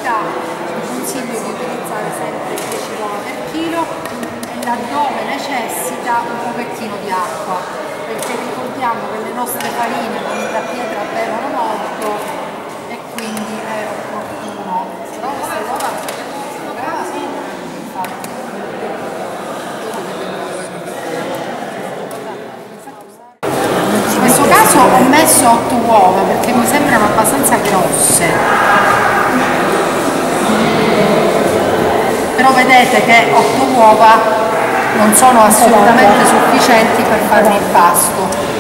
quantità vi consiglio di utilizzare sempre 10 uova per chilo e laddove necessita un pochettino di acqua, perché ricordiamo che le nostre farine con la pietra bevono molto e quindi è opportuno. Però queste uova sono grandi, infatti. In questo caso ho messo 8 uova perché mi sembrano abbastanza grosse, però vedete che 8 uova non sono assolutamente sufficienti per fare il pasto.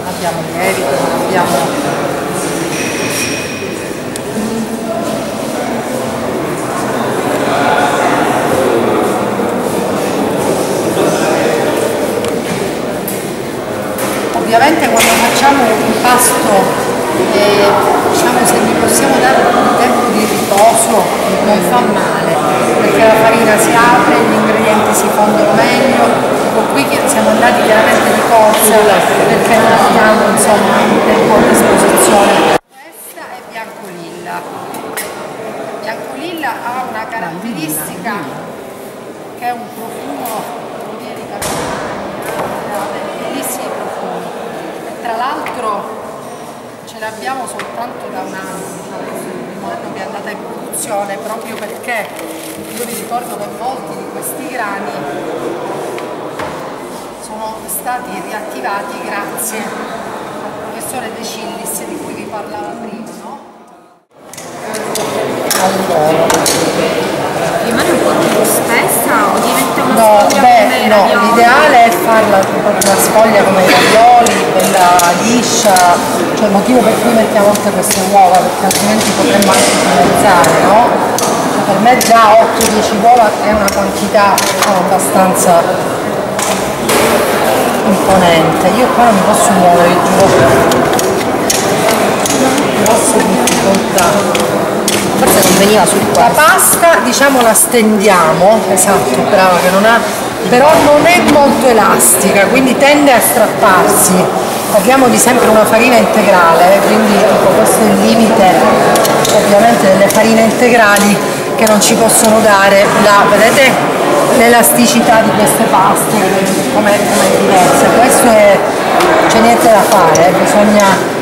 Abbiamo lievito, abbiamo ovviamente quando facciamo un pasto diciamo se gli possiamo dare un tempo di riposo non fa male, perché la farina si apre, gli ingredienti si fondono meglio. Qui siamo andati chiaramente di corsa perché non abbiamo insomma un tempo a disposizione. Questa è Biancolilla. Biancolilla ha una caratteristica che è un profumo di Campania, ha dei bellissimi profumi. Tra l'altro ce l'abbiamo soltanto da un anno, il primo anno che è andata in produzione, proprio perché io vi ricordo che molti di questi grani sono stati riattivati grazie al professore De Cillis di cui vi parlava prima, no? Allora, rimane un po' più spessa o diventa una sfoglia come i no, ravioli? l'ideale è farla proprio una sfoglia come i ravioli, bella liscia, cioè il motivo per cui mettiamo tutte queste uova, perché altrimenti potremmo anche dimezzare, no? Per me già 8-10 uova è una quantità abbastanza imponente. Io qua non mi posso muovere, grosse difficoltà. Forse non veniva su qua. La pasta diciamo la stendiamo, esatto, brava, che non ha, però non è molto elastica, quindi tende a strapparsi. Parliamo di sempre una farina integrale, quindi ecco, questo è il limite ovviamente delle farine integrali che non ci possono dare la, vedete, l'elasticità di queste paste come è diversa. Questo è, c'è niente da fare, bisogna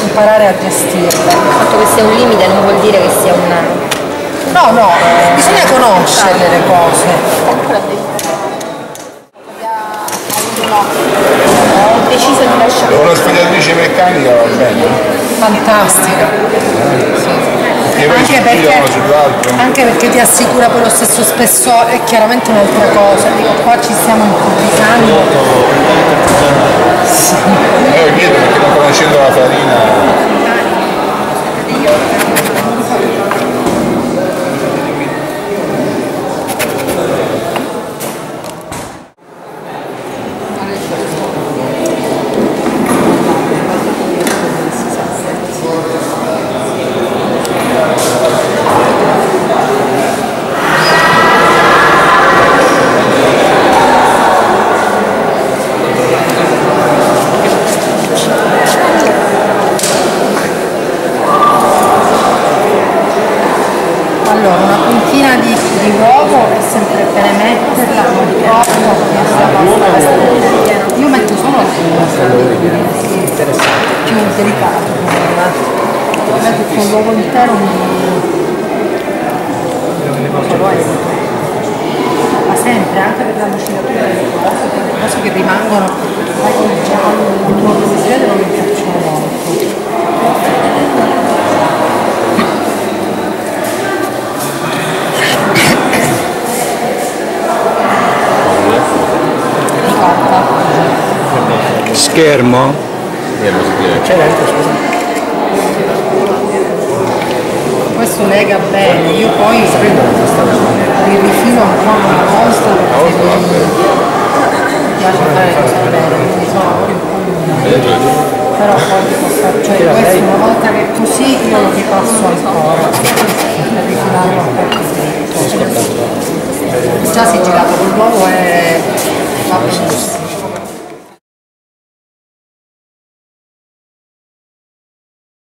imparare a gestirle. Il fatto che sia un limite non vuol dire che sia una... No, bisogna conoscere le cose. Ho deciso di lasciare... Una sfogliatrice meccanica va bene. Fantastica. Sì. Anche perché ti assicura poi lo stesso spessore, è chiaramente un'altra cosa. Dico, qua ci stiamo improvvisando. Sì. Io chiedo perché non conoscendo la farina. Allora, una puntina di uovo è sempre bene metterla, non troppo, io metto solo alcune, più delicato, a me tutto l'uovo intero ma sempre, anche per la lucidatura delle cose che rimangono, il giallo, il tuorlo di verde non mi piacciono molto. Schermo? Questo lega bene, io poi li rifilo ancora una volta perché piace fare le cose bene, quindi sono lavori un po' lunghi. Però poi cioè questo una volta che è così io lo ripasso ancora per rifilarlo un po' più dritto. Già si è girato con l'uovo e va bene.